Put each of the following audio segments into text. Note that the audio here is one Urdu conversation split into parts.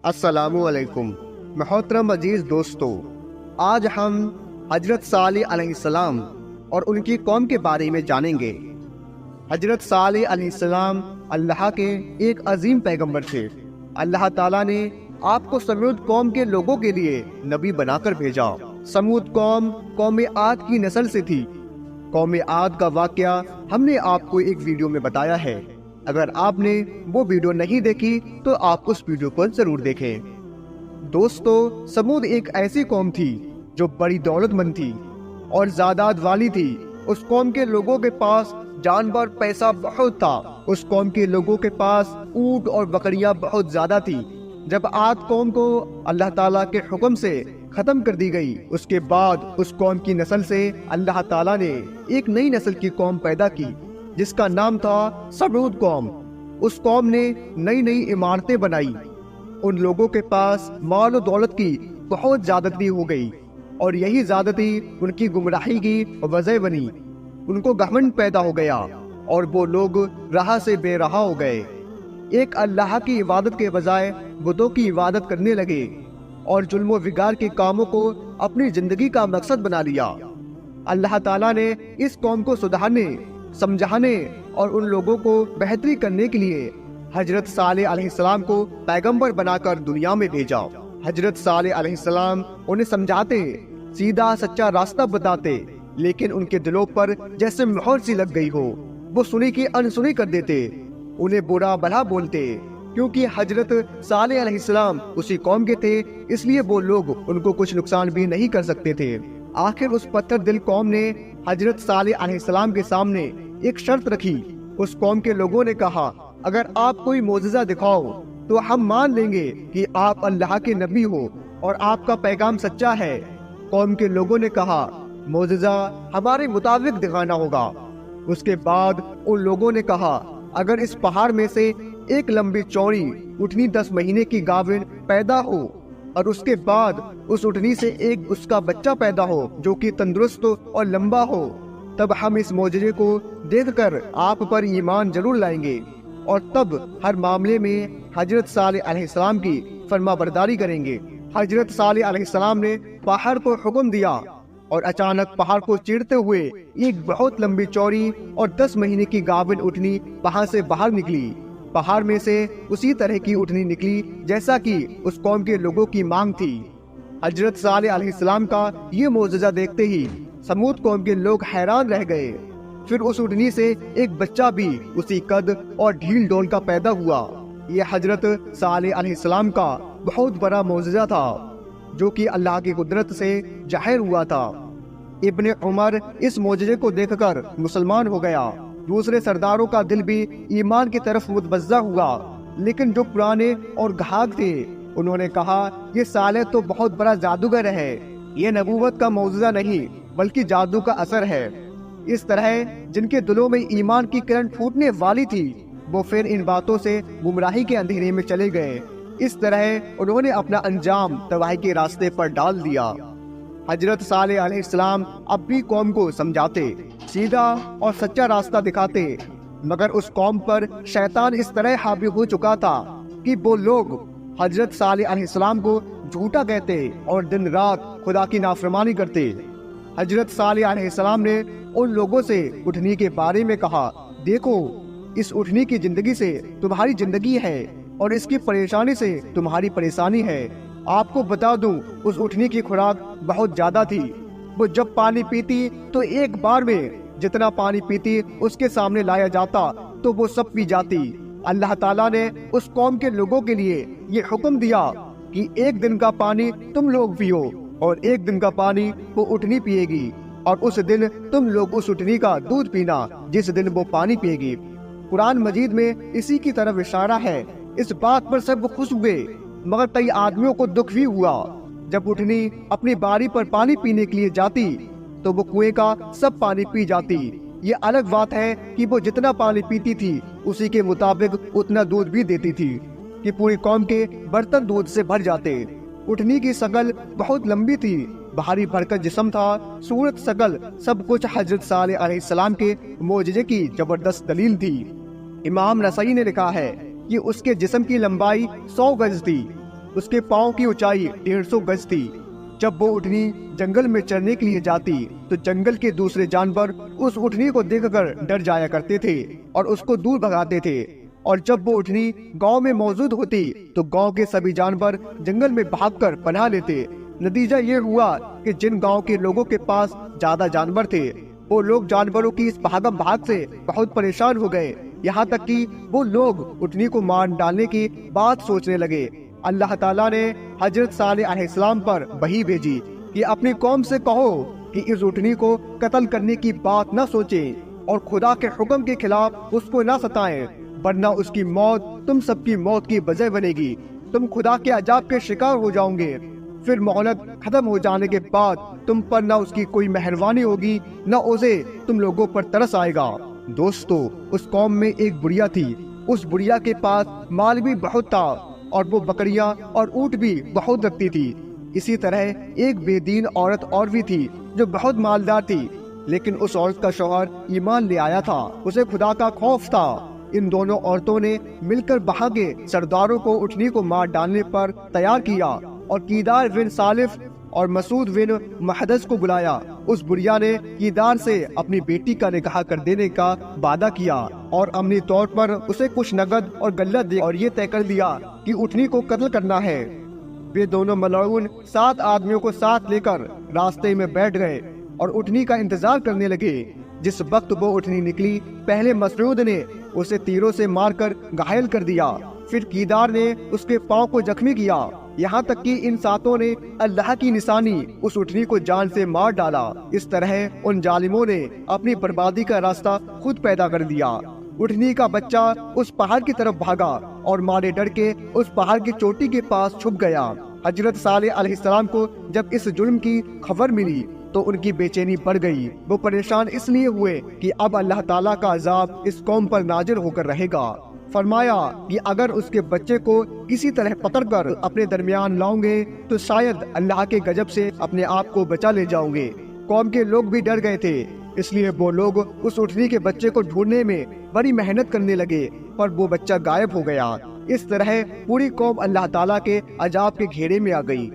السلام علیکم محترم عزیز دوستو، آج ہم حضرت صالح علیہ السلام اور ان کی قوم کے بارے میں جانیں گے۔ حضرت صالح علیہ السلام اللہ کے ایک عظیم پیغمبر تھے۔ اللہ تعالیٰ نے آپ کو سمود قوم کے لوگوں کے لیے نبی بنا کر بھیجا۔ سمود قوم عاد کی نسل سے تھی۔ قوم عاد کا واقعہ ہم نے آپ کو ایک ویڈیو میں بتایا ہے۔ اگر آپ نے وہ ویڈیو نہیں دیکھی تو آپ اس ویڈیو کو ضرور دیکھیں۔ دوستو، سمود ایک ایسی قوم تھی جو بڑی دولت مند تھی اور زادات والی تھی۔ اس قوم کے لوگوں کے پاس جانور پیسہ بہت تھا۔ اس قوم کے لوگوں کے پاس اونٹ اور بکریاں بہت زیادہ تھی۔ جب عاد قوم کو اللہ تعالیٰ کے حکم سے ختم کر دی گئی، اس کے بعد اس قوم کی نسل سے اللہ تعالیٰ نے ایک نئی نسل کی قوم پیدا کی جس کا نام تھا سمود قوم۔ اس قوم نے نئی عمارتیں بنائی۔ ان لوگوں کے پاس مال و دولت کی بہت زیادتی ہو گئی اور یہی زیادتی ان کی گمراہی کی وجہ بنی۔ ان کو گھمنڈ پیدا ہو گیا اور وہ لوگ راہ سے بے راہ ہو گئے۔ ایک اللہ کی عبادت کے بجائے بتوں کی عبادت کرنے لگے اور ظلم و بگاڑ کے کاموں کو اپنی زندگی کا مقصد بنا لیا۔ اللہ تعالیٰ نے اس قوم کو سدھارنے، سمجھانے اور ان لوگوں کو بہتری کرنے کے لیے حضرت صالح علیہ السلام کو پیغمبر بنا کر دنیا میں بھیجا۔ حضرت صالح علیہ السلام انہیں سمجھاتے، سیدھا سچا راستہ بتاتے، لیکن ان کے دلوں پر جیسے مہر سی لگ گئی ہو۔ وہ سنی کی انسنی کر دیتے، انہیں برا بھلا بولتے۔ کیونکہ حضرت صالح علیہ السلام اسی قوم کے تھے، اس لیے وہ لوگ ان کو کچھ نقصان بھی نہیں کر سکتے تھے۔ آخر اس پتھر دل قوم نے حضرت صالح علیہ السلام کے سامنے ایک شرط رکھی۔ اس قوم کے لوگوں نے کہا، اگر آپ کوئی معجزہ دکھاؤ تو ہم مان لیں گے کہ آپ اللہ کے نبی ہو اور آپ کا پیغام سچا ہے۔ قوم کے لوگوں نے کہا، معجزہ ہمارے مطابق دکھانا ہوگا۔ اس کے بعد ان لوگوں نے کہا، اگر اس پہاڑ میں سے ایک لمبی چوڑی اٹھنی 10 مہینے کی گاون پیدا ہو اور اس کے بعد اس اٹھنی سے ایک اس کا بچہ پیدا ہو جو کہ تندرست اور لمبا ہو، تب ہم اس معجزے کو دیکھ کر آپ پر ایمان ضرور لائیں گے اور تب ہر معاملے میں حضرت صالح علیہ السلام کی فرما برداری کریں گے۔ حضرت صالح علیہ السلام نے پہاڑ کو حکم دیا اور اچانک پہاڑ کو چیرتے ہوئے ایک بہت لمبی چوڑی اور 10 مہینے کی گاون اٹھنی وہاں سے باہر نکلی۔ پہاڑ میں سے اسی طرح کی اٹھنی نکلی جیسا کہ اس قوم کے لوگوں کی مانگ تھی۔ حضرت صالح علیہ السلام کا یہ معجزہ دیکھتے ہی سمود قوم کے لوگ حیران رہ گئے۔ پھر اس اٹھنی سے ایک بچہ بھی اسی قد اور ڈھیل ڈول کا پیدا ہوا۔ یہ حضرت صالح علیہ السلام کا بہت بڑا معجزہ تھا جو کہ اللہ کی قدرت سے ظاہر ہوا تھا۔ ابن عمر اس معجزے کو دیکھ کر مسلمان ہو گیا۔ دوسرے سرداروں کا دل بھی ایمان کی طرف متوجہ ہوا، لیکن جو پرانے اور گھاگ تھے انہوں نے کہا، یہ صالح تو بہت بڑا جادوگر ہے، یہ نبوت کا معجزہ نہیں بلکہ جادو کا اثر ہے۔ اس طرح جن کے دلوں میں ایمان کی کرن پھوٹنے والی تھی وہ پھر ان باتوں سے گمراہی کے اندھیرے میں چلے گئے۔ اس طرح انہوں نے اپنا انجام تباہی کے راستے پر ڈال دیا۔ حضرت صالح علیہ السلام اب بھی قوم کو سمجھاتے، سیدھا اور سچا راستہ دکھاتے، مگر اس قوم پر شیطان اس طرح حاوی ہو چکا تھا کہ وہ لوگ حضرت صالح علیہ السلام کو جھوٹا کہتے اور دن رات خدا کی نافرمانی کرتے۔ حضرت صالح علیہ السلام نے ان لوگوں سے اٹھنی کے بارے میں کہا، دیکھو، اس اٹھنی کی زندگی سے تمہاری زندگی ہے اور اس کی پریشانی سے تمہاری پریشانی ہے۔ آپ کو بتا دوں، اس اٹھنی کی خوراک بہت زیادہ تھی۔ وہ جب پانی پیتی تو ایک بار میں جتنا پانی پیتی اس کے سامنے لایا جاتا تو وہ سب پی جاتی۔ اللہ تعالیٰ نے اس قوم کے لوگوں کے لیے یہ حکم دیا کہ ایک دن کا پانی تم لوگ پیو اور ایک دن کا پانی وہ اٹھنی پیے گی، اور اس دن تم لوگ اس اٹھنی کا دودھ پینا جس دن وہ پانی پیے گی۔ قرآن مجید میں اسی کی طرف اشارہ ہے۔ اس بات پر سب خوش ہوئے، مگر کئی آدمیوں کو دکھ بھی ہوا۔ جب اٹھنی اپنی باری پر پانی پینے کے لیے جاتی تو وہ کنویں کا سب پانی پی جاتی۔ یہ الگ بات ہے کہ وہ جتنا پانی پیتی تھی اسی کے مطابق اتنا دودھ بھی دیتی تھی کہ پوری قوم کے برتن دودھ سے بھر جاتے۔ اٹھنی کی شکل بہت لمبی تھی، بھاری بھرکت جسم تھا، صورت شکل سب کچھ حضرت صالح علیہ السلام کے معجزے کی زبردست دلیل تھی۔ امام نسائی نے لکھا ہے کہ اس کے جسم کی لمبائی 100 گز تھی، اس کے پاؤں کی اونچائی 150 گز تھی۔ جب وہ اٹھنی جنگل میں چرنے کے لیے جاتی تو جنگل کے دوسرے جانور اس اٹھنی کو دیکھ کر ڈر جایا کرتے تھے اور اس کو دور بھگاتے تھے، اور جب وہ اٹھنی گاؤں میں موجود ہوتی تو گاؤں کے سبھی جانور جنگل میں بھاگ کر پناہ لیتے۔ نتیجہ یہ ہوا کہ جن گاؤں کے لوگوں کے پاس زیادہ جانور تھے وہ لوگ جانوروں کی اس بھاگم بھاگ سے بہت پریشان ہو گئے، یہاں تک کہ وہ لوگ اٹھنی کو مار ڈالنے کی بات سوچنے لگے۔ اللہ تعالیٰ نے حضرت صالح علیہ السلام پر وحی بھیجی کہ اپنی قوم سے کہو کہ اس اٹھنی کو قتل کرنے کی بات نہ سوچیں اور خدا کے حکم کے خلاف اس کو نہ ستائیں، ورنہ اس کی موت تم سب کی موت کی وجہ بنے گی، تم خدا کے عذاب کے شکار ہو جاؤ گے۔ پھر مہلت ختم ہو جانے کے بعد تم پر نہ اس کی کوئی مہربانی ہوگی نہ اسے تم لوگوں پر ترس آئے گا۔ دوستو، اس قوم میں ایک بڑھیا تھی، اس بڑھیا کے پاس مال بھی بہت تھا اور وہ بکریاں اور اونٹ بھی بہت رکھتی تھی۔ اسی طرح ایک بے دین عورت اور بھی تھی جو بہت مالدار تھی، لیکن اس عورت کا شوہر ایمان لے آیا تھا، اسے خدا کا خوف تھا۔ ان دونوں عورتوں نے مل کر وہاں کے سرداروں کو اٹھنی کو مار ڈالنے پر تیار کیا اور کیدار بن سالف اور مسعود بن محدث کو بلایا۔ اس بڑھیا نے کیدار سے اپنی بیٹی کا نکاح کر دینے کا وعدہ کیا اور عملی طور پر اسے کچھ نقد اور غلہ دے اور یہ طے کر دیا کہ اٹھنی کو قتل کرنا ہے۔ وہ دونوں ملعون 7 آدمیوں کو ساتھ لے کر راستے میں بیٹھ گئے اور اٹھنی کا انتظار کرنے لگے۔ جس وقت وہ اٹھنی نکلی، پہلے مسعود نے اسے تیروں سے مار کر گھائل کر دیا، پھر کیدار نے اس کے پاؤں کو زخمی کیا، یہاں تک کہ ان ساتوں نے اللہ کی نشانی اس اٹھنی کو جان سے مار ڈالا۔ اس طرح ان ظالموں نے اپنی بربادی کا راستہ خود پیدا کر دیا۔ اٹھنی کا بچہ اس پہاڑ کی طرف بھاگا اور مارے ڈر کے اس پہاڑ کی چوٹی کے پاس چھپ گیا۔ حضرت صالح علیہ السلام کو جب اس ظلم کی خبر ملی تو ان کی بے چینی بڑھ گئی، وہ پریشان اس لیے ہوئے کہ اب اللہ تعالیٰ کا عذاب اس قوم پر نازل ہو کر رہے گا۔ فرمایا کہ اگر اس کے بچے کو کسی طرح پکڑ کر اپنے درمیان لاؤں گے تو شاید اللہ کے غضب سے اپنے آپ کو بچا لے جاؤں گے۔ قوم کے لوگ بھی ڈر گئے تھے، اس لیے وہ لوگ اس اٹھنی کے بچے کو ڈھونڈنے میں بڑی محنت کرنے لگے، پر وہ بچہ غائب ہو گیا۔ اس طرح پوری قوم اللہ تعالیٰ کے عذاب کے گھیرے میں آ گئی۔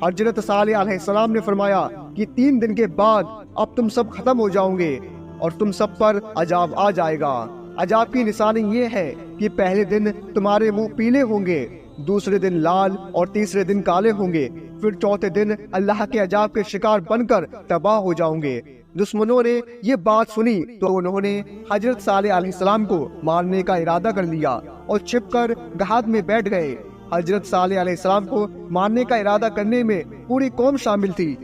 حضرت صالح علیہ السلام نے فرمایا کہ 3 دن کے بعد اب تم سب ختم ہو جاؤ گے اور تم سب پر عذاب آ جائے گا۔ عذاب کی نشانی یہ ہے کہ پہلے دن تمہارے منہ پیلے ہوں گے، دوسرے دن لال اور تیسرے دن کالے ہوں گے، پھر چوتھے دن اللہ کے عذاب کے شکار بن کر تباہ ہو جاؤں گے۔ دشمنوں نے یہ بات سنی تو انہوں نے حضرت صالح علیہ السلام کو مارنے کا ارادہ کر لیا اور چھپ کر گھات میں بیٹھ گئے۔ حضرت صالح علیہ السلام کو مارنے کا ارادہ کرنے میں پوری قوم شامل تھی،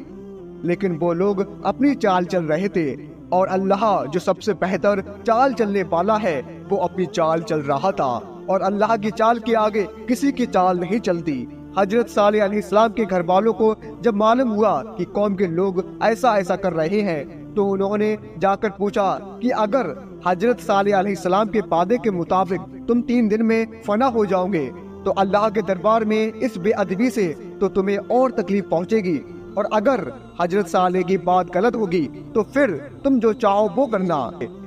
لیکن وہ لوگ اپنی چال چل رہے تھے اور اللہ جو سب سے بہتر چال چلنے والا ہے وہ اپنی چال چل رہا تھا، اور اللہ کی چال کے آگے کسی کی چال نہیں چلتی۔ حضرت صالح علیہ السلام کے گھر والوں کو جب معلوم ہوا کہ قوم کے لوگ ایسا کر رہے ہیں تو انہوں نے جا کر پوچھا کہ اگر حضرت صالح علیہ السلام کے وعدے کے مطابق تم 3 دن میں فنا ہو جاؤ گے تو اللہ کے دربار میں اس بے ادبی سے تو تمہیں اور تکلیف پہنچے گی، اور اگر حضرت صالح کی بات غلط ہوگی تو پھر تم جو چاہو وہ کرنا۔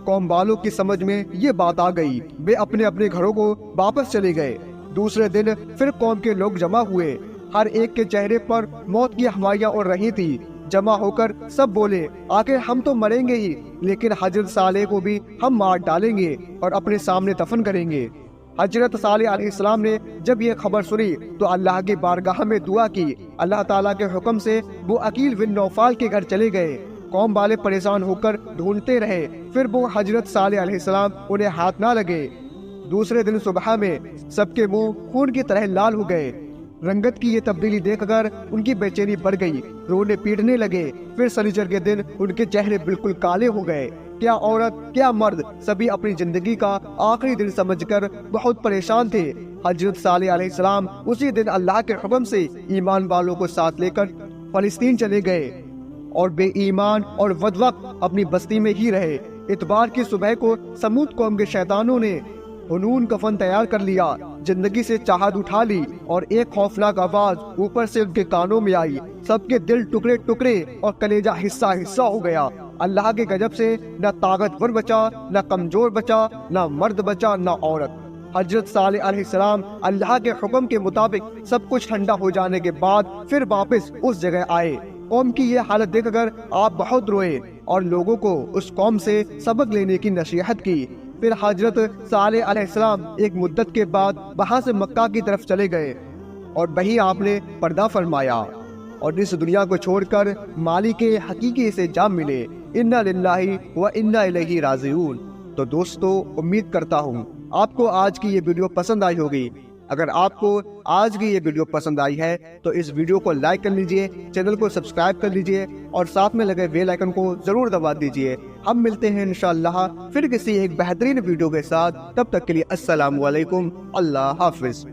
قوم والوں کی سمجھ میں یہ بات آ گئی، وہ اپنے اپنے گھروں کو واپس چلے گئے۔ دوسرے دن پھر قوم کے لوگ جمع ہوئے، ہر ایک کے چہرے پر موت کی ہوائیاں اڑ رہی تھی۔ جمع ہو کر سب بولے، آخر ہم تو مریں گے ہی، لیکن حضرت صالح کو بھی ہم مار ڈالیں گے اور اپنے سامنے دفن کریں گے۔ حضرت صالح علیہ السلام نے جب یہ خبر سنی تو اللہ کی بارگاہ میں دعا کی۔ اللہ تعالیٰ کے حکم سے وہ عقیل بن نوفال کے گھر چلے گئے۔ قوم والے پریشان ہو کر ڈھونڈتے رہے، پھر وہ حضرت صالح علیہ السلام انہیں ہاتھ نہ لگے۔ دوسرے دن صبح میں سب کے منہ خون کی طرح لال ہو گئے۔ رنگت کی یہ تبدیلی دیکھ کر ان کی بے چینی بڑھ گئی، رونے پیٹنے لگے۔ پھر سنیچر کے دن ان کے چہرے بالکل کالے ہو گئے۔ کیا عورت کیا مرد، سبھی اپنی زندگی کا آخری دن سمجھ کر بہت پریشان تھے۔ حضرت صالح علیہ السلام اسی دن اللہ کے حکم سے ایمان والوں کو ساتھ لے کر فلسطین چلے گئے اور بے ایمان اور ودوق اپنی بستی میں ہی رہے۔ اتوار کی صبح کو سمود قوم کے شیطانوں نے حنون کفن تیار کر لیا، زندگی سے چاہت اٹھا لی، اور ایک خوفناک آواز اوپر سے ان کے کانوں میں آئی۔ سب کے دل ٹکڑے ٹکڑے اور کلیجہ حصہ حصہ ہو گیا۔ اللہ کے غضب سے نہ طاقتور بچا، نہ کمزور بچا، نہ مرد بچا، نہ عورت۔ حضرت صالح علیہ السلام اللہ کے حکم کے مطابق سب کچھ ٹھنڈا ہو جانے کے بعد پھر واپس اس جگہ آئے۔ قوم کی یہ حالت دیکھ کر آپ بہت روئے اور لوگوں کو اس قوم سے سبق لینے کی نصیحت کی۔ پھر حضرت صالح علیہ السلام ایک مدت کے بعد وہاں سے مکہ کی طرف چلے گئے اور وہیں آپ نے پردہ فرمایا اور اس دنیا کو چھوڑ کر مالک حقیقی سے جا ملے۔ انا للہ و انا الیہ راجعون۔ تو دوستو، امید کرتا ہوں آپ کو آج کی یہ ویڈیو پسند آئی ہوگی۔ اگر آپ کو آج کی یہ ویڈیو پسند آئی ہے تو اس ویڈیو کو لائک کر لیجئے، چینل کو سبسکرائب کر لیجئے اور ساتھ میں لگے بیل آئیکن کو ضرور دبا دیجئے۔ ہم ملتے ہیں انشاءاللہ پھر کسی ایک بہترین ویڈیو کے ساتھ، تب تک کے لیے السلام علیکم، اللہ حافظ۔